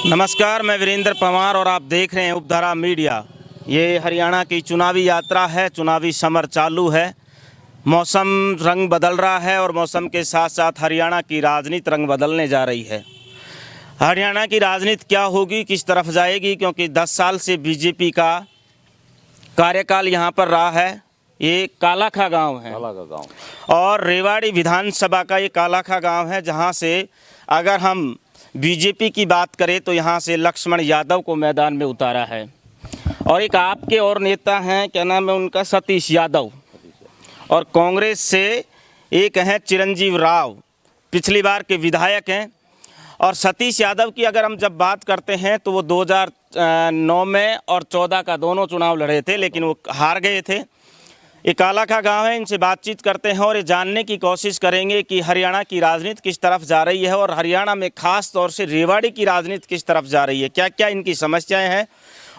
नमस्कार, मैं वीरेंद्र पंवार और आप देख रहे हैं उपधारा मीडिया। ये हरियाणा की चुनावी यात्रा है, चुनावी समर चालू है। मौसम रंग बदल रहा है और मौसम के साथ साथ हरियाणा की राजनीति रंग बदलने जा रही है। हरियाणा की राजनीति क्या होगी, किस तरफ जाएगी, क्योंकि 10 साल से बीजेपी का कार्यकाल यहाँ पर रहा है। ये कालाखा गांव है, कालाखा गांव, और रेवाड़ी विधानसभा का ये कालाखा गांव है, जहाँ से अगर हम बीजेपी की बात करें तो यहाँ से लक्ष्मण यादव को मैदान में उतारा है। और एक आपके और नेता हैं, क्या नाम है उनका, सतीश यादव। और कांग्रेस से एक हैं चिरंजीव राव, पिछली बार के विधायक हैं। और सतीश यादव की अगर हम जब बात करते हैं तो वो 2009 में और 14 का दोनों चुनाव लड़े थे, लेकिन वो हार गए थे। ये कालाखा गांव है, इनसे बातचीत करते हैं और ये जानने की कोशिश करेंगे कि हरियाणा की राजनीति किस तरफ जा रही है और हरियाणा में खास तौर से रेवाड़ी की राजनीति किस तरफ जा रही है, क्या क्या इनकी समस्याएं हैं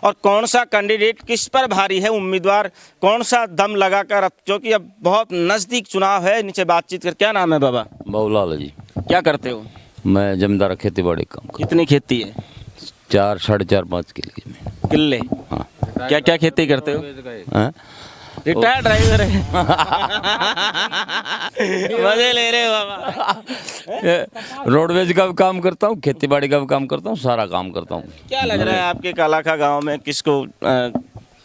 और कौन सा कैंडिडेट किस पर भारी है, उम्मीदवार कौन सा दम लगाकर, क्योंकि अब बहुत नज़दीक चुनाव है। इनसे बातचीत कर। क्या नाम है बाबा? बाबूलाल जी। क्या करते हो? मैं जमींदार खेती बाड़ी काम करता कितनी खेती है? 4, 4.5, 5 किले। हाँ। क्या क्या खेती करते हो? हाँ? रिटायर्ड ड्राइवर है। मजे ले रहे हो बाबा। रोडवेज का भी काम करता हूँ, खेती बाड़ी का भी काम करता हूँ, सारा काम करता हूँ। क्या लग रहा है आपके कालाखा गांव में किसको?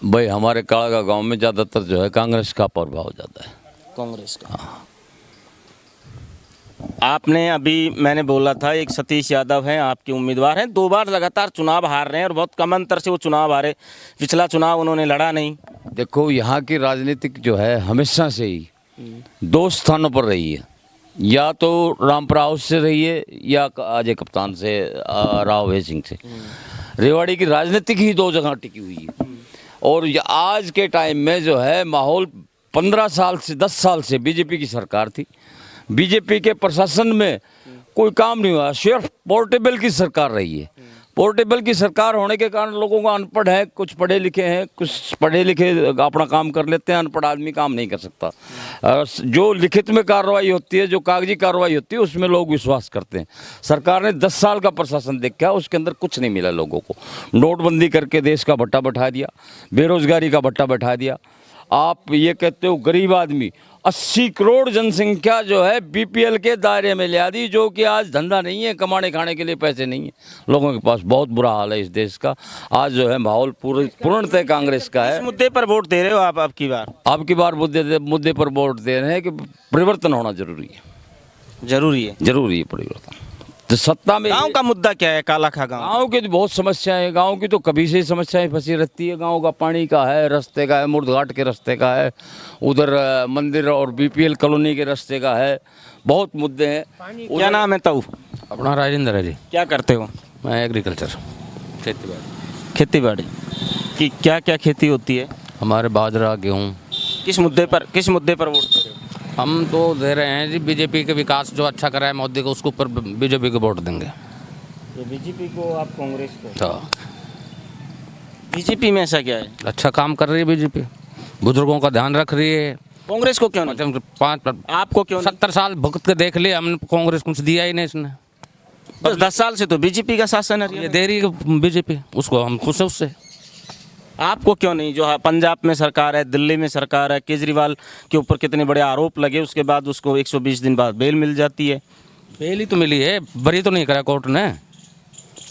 भाई हमारे कालाखा गांव में ज़्यादातर जो है कांग्रेस का प्रभाव ज़्यादा है। कांग्रेस का। आपने अभी, मैंने बोला था, एक सतीश यादव हैं आपके उम्मीदवार हैं, 2 बार लगातार चुनाव हार रहे हैं और बहुत कम अंतर से वो चुनाव हारे। पिछला चुनाव उन्होंने लड़ा नहीं। देखो, यहाँ की राजनीतिक जो है हमेशा से ही 2 स्थानों पर रही है, या तो रामपुरा हाउस से रही है या अजय कप्तान से, राव भैया सिंह से। रेवाड़ी की राजनीतिक ही 2 जगह टिकी हुई है। और आज के टाइम में जो है माहौल 15 साल से 10 साल से बीजेपी की सरकार थी, बीजेपी के प्रशासन में कोई काम नहीं हुआ, सिर्फ पोर्टेबल की सरकार रही है। पोर्टेबल की सरकार होने के कारण लोगों को अनपढ़ है, कुछ पढ़े लिखे हैं, कुछ पढ़े लिखे अपना काम कर लेते हैं, अनपढ़ आदमी काम नहीं कर सकता। जो लिखित में कार्रवाई होती है, जो कागजी कार्रवाई होती है, उसमें लोग विश्वास करते हैं। सरकार ने 10 साल का प्रशासन देखा, उसके अंदर कुछ नहीं मिला लोगों को। नोटबंदी करके देश का भट्टा बैठा दिया, बेरोजगारी का भट्टा बैठा दिया। आप ये कहते हो गरीब आदमी, 80 करोड़ जनसंख्या जो है बीपीएल के दायरे में ले आ दी, जो कि आज धंधा नहीं है, कमाने खाने के लिए पैसे नहीं है लोगों के पास। बहुत बुरा हाल है इस देश का। आज जो है माहौल पूर्णतः कांग्रेस का है। इस मुद्दे पर वोट दे रहे हो आप? आपकी बार मुद्दे पर वोट दे रहे हैं कि परिवर्तन होना जरूरी है। जरूरी है परिवर्तन। तो सत्ता में गांव का मुद्दा क्या है? कालाखा गांव की तो बहुत समस्याएं हैं। गांव की तो कभी से समस्याएं फंसी रहती है। गांव का पानी का है, रास्ते का है, मुर्दघाट के रास्ते का है, उधर मंदिर और बीपीएल कॉलोनी के रास्ते का है, बहुत मुद्दे हैं। क्या नाम है ताऊ? अपना राजेंद्र है जी। क्या करते हो? मैं एग्रीकल्चर, खेती बाड़ी की क्या क्या खेती होती है? हमारे बाजरा, गेहूँ। किस मुद्दे पर वोट दे रहे हो? हम तो दे रहे हैं जी बीजेपी के विकास जो अच्छा करा है मोदी को, उसके ऊपर बीजेपी को वोट देंगे। तो बीजेपी को, आप कांग्रेस को? तो बीजेपी में ऐसा क्या है? अच्छा काम कर रही है बीजेपी, बुजुर्गों का ध्यान रख रही है। कांग्रेस को क्यों नहीं? 5 आपको क्यों? 70 साल भुगत के देख लिए हमने, कांग्रेस कुछ दिया ही नहीं इसने। बस 10 साल से तो बीजेपी का शासन है। ये दे रही है बीजेपी, उसको हम खुश है उससे। आपको क्यों नहीं? जो पंजाब में सरकार है, दिल्ली में सरकार है, केजरीवाल के ऊपर कितने बड़े आरोप लगे, उसके बाद उसको 120 दिन बाद बेल मिल जाती है। बेल ही तो मिली है, बरी तो नहीं करा कोर्ट ने,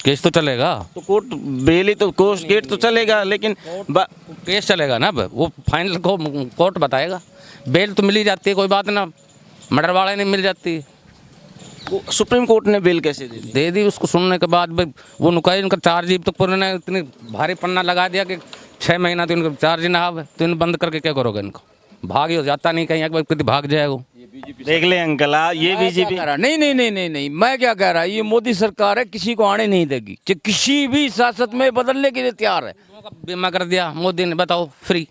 केस तो चलेगा। तो कोर्ट बेल ही तो, कोर्ट गेट तो चलेगा, लेकिन केस चलेगा ना। अब वो फाइनल को कोर्ट बताएगा। बेल तो मिल ही जाती है, कोई बात ना, मर्डर वाले नहीं मिल जाती। सुप्रीम कोर्ट ने बेल कैसे दे दी? उसको सुनने के बाद वो नुकाई इनका चार्ज तो पूरे ने इतनी भारी पन्ना लगा दिया कि 6 महीना तो इनका चार्ज ही ना आवे, तो इन बंद करके क्या करोगे? इनको भाग ही हो जाता नहीं, कहीं एक बार भाग जाएगा। देख ले अंकल, ये बीजेपी नहीं, मैं क्या कह रहा है, ये मोदी सरकार है, किसी को आने नहीं देगी, किसी भी शासक में बदलने के लिए तैयार है। बीमा कर दिया मोदी ने, बताओ, फ्री,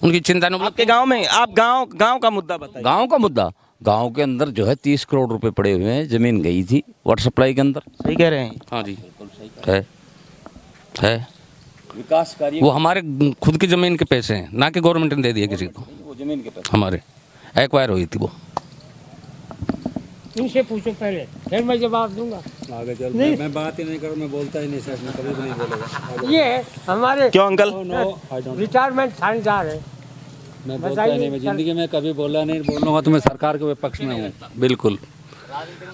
उनकी चिंता नहीं। आपके गाँव में, आप गाँव का मुद्दा बताइए। गाँव का मुद्दा, गांव के अंदर जो है 30 करोड़ रुपए पड़े हुए हैं, जमीन गई थी वाटर सप्लाई के अंदर। सही कह रहे हैं? हाँ जी, है विकास कार्य वो हमारे खुद की जमीन के पैसे हैं, ना कि गवर्नमेंट ने दे दिए किसी को। वो जमीन के पैसे हमारे एक्वायर हुई थी वो। इनसे पूछो पहले, फिर मैं जवाब दूंगा। आगे चल नहीं। मैं बात ही नहीं करूँ, मैं बोलता ही नहीं सर, मैं कभी भी नहीं बोलेगा। ये हमारे क्यों uncle? No I don't, retirement थानेदार है। मैं बोलता ही नहीं, मैं जिंदगी में कभी बोला नहीं, बोलूँगा तो मैं सरकार के विपक्ष में हूँ बिल्कुल।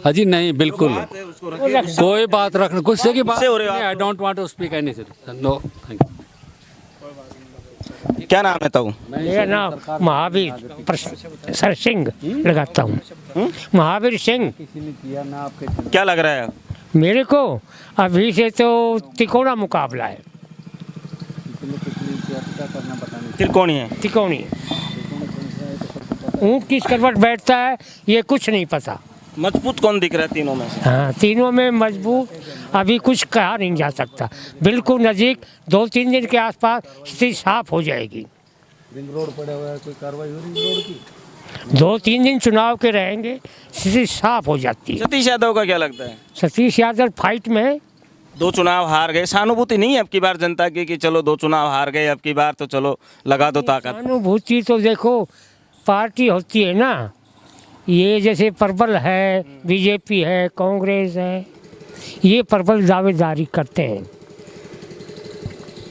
अजी नहीं, बिल्कुल कोई बात रखना, गुस्से की बात गुस्से हो रहे हो आप नहीं। I don't want to speak any sir, no thank you. क्या नाम है ताऊ? मेरा नाम महावीर सर सिंह लगाता हूँ, महावीर सिंह। किसी ने किया ना आपके, क्या लग रहा है? मेरे को अभी से तो तिकोना मुकाबला है। करना पता नहीं। त्रिकोणी है। तिकोनी ऊँट किस करवट बैठता है ये कुछ नहीं पता। मजबूत कौन दिख रहा है तीनों में से? हाँ, तीनों में मजबूत अभी कुछ कहा नहीं जा सकता। बिल्कुल नज़दीक 2-3 दिन के आसपास स्थिति साफ हो जाएगी। रिंग रोड पड़े हुए हैं, कोई कार्रवाई हो रही रोड की? 2-3 दिन चुनाव के रहेंगे, स्थिति साफ हो जाती है। सतीश यादव का क्या लगता है? सतीश यादव फाइट में है। 2 चुनाव हार गए, सहानुभूति नहीं है अब की बार जनता की कि चलो 2 चुनाव हार गए, अब की बार तो चलो लगा दो ताकत? अनुभूति तो देखो पार्टी होती है ना, ये जैसे प्रबल है, बीजेपी है, कांग्रेस है, ये प्रबल दावेदारी करते हैं।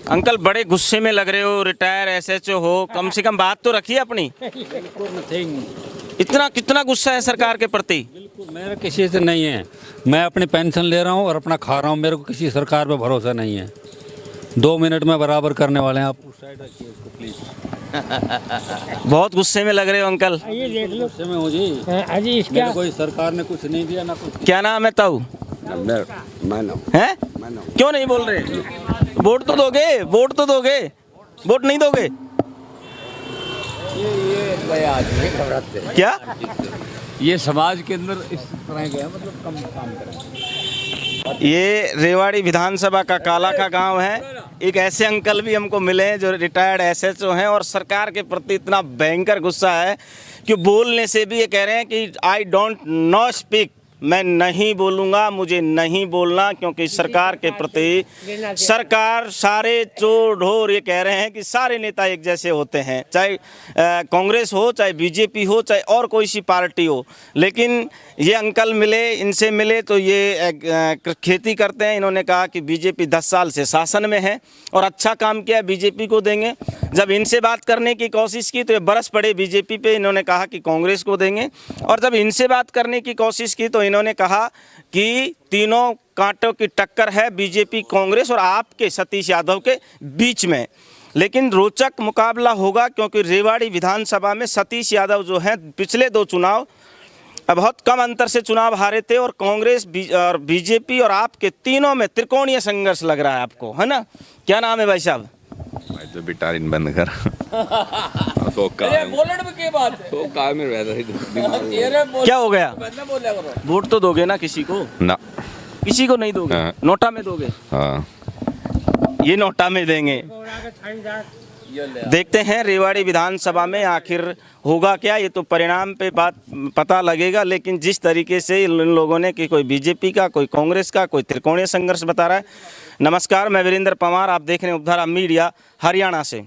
अंकल बड़े गुस्से में लग रहे हो, रिटायर एसएचओ हो, कम से कम बात तो रखिए अपनी। इतना कितना गुस्सा है सरकार के प्रति? बिल्कुल मेरा किसी से नहीं है, मैं अपनी पेंशन ले रहा हूँ और अपना खा रहा हूँ, मेरे को किसी सरकार पे भरोसा नहीं है। 2 मिनट में बराबर करने वाले हैं, आप उस साइड रखिए इसको प्लीज। बहुत गुस्से में लग रहे हो अंकल। ये देख लो गुस्से में हो जी, अजी इसका मेरे कोई सरकार ने कुछ नहीं दिया ना कुछ। क्या नाम है ताऊ? हैं? क्यों नहीं बोल रहे? वोट तो दोगे, वोट तो दोगे, वोट नहीं दोगे क्या? ये समाज के अंदर इस तरह के हैं, मतलब कम काम करें। ये रेवाड़ी विधानसभा का कालाखा गांव है। एक ऐसे अंकल भी हमको मिले हैं जो रिटायर्ड एसएचओ हैं और सरकार के प्रति इतना भयंकर गुस्सा है कि बोलने से भी ये कह रहे हैं कि आई डोंट नो स्पीक, मैं नहीं बोलूँगा, मुझे नहीं बोलना, क्योंकि सरकार के प्रति सरकार सारे चोर ढोर ये कह रहे हैं कि सारे नेता एक जैसे होते हैं, चाहे कांग्रेस हो, चाहे बीजेपी हो, चाहे और कोई सी पार्टी हो। लेकिन ये अंकल मिले, इनसे मिले तो ये खेती करते हैं। इन्होंने कहा कि बीजेपी 10 साल से शासन में है और अच्छा काम किया, बीजेपी को देंगे। जब इनसे बात करने की कोशिश की तो ये बरस पड़े बीजेपी पे, इन्होंने कहा कि कांग्रेस को देंगे। और जब इनसे बात करने की कोशिश की तो इन्होंने कहा कि तीनों कांटों की टक्कर है, बीजेपी, कांग्रेस और आपके सतीश यादव के बीच में। लेकिन रोचक मुकाबला होगा, क्योंकि रेवाड़ी विधानसभा में सतीश यादव जो हैं पिछले 2 चुनाव बहुत कम अंतर से चुनाव हारे थे और कांग्रेस और बीजेपी और आपके तीनों में त्रिकोणीय संघर्ष लग रहा है आपको, है ना? क्या नाम है भाई साहब? भाई तो बिटारिन बंद कर। तो क्या हो गया? वोट तो दोगे ना किसी को? ना। किसी को नहीं दोगे? हाँ। नोटा में दोगे? हाँ। ये नोटा में देंगे। देखते हैं रेवाड़ी विधानसभा में आखिर होगा क्या, ये तो परिणाम पे बात पता लगेगा। लेकिन जिस तरीके से इन लोगों ने कि कोई बीजेपी का, कोई कांग्रेस का, कोई त्रिकोणीय संघर्ष बता रहा है। नमस्कार, मैं वीरेंद्र पवार, आप देख रहे हैं उपधारा मीडिया हरियाणा से।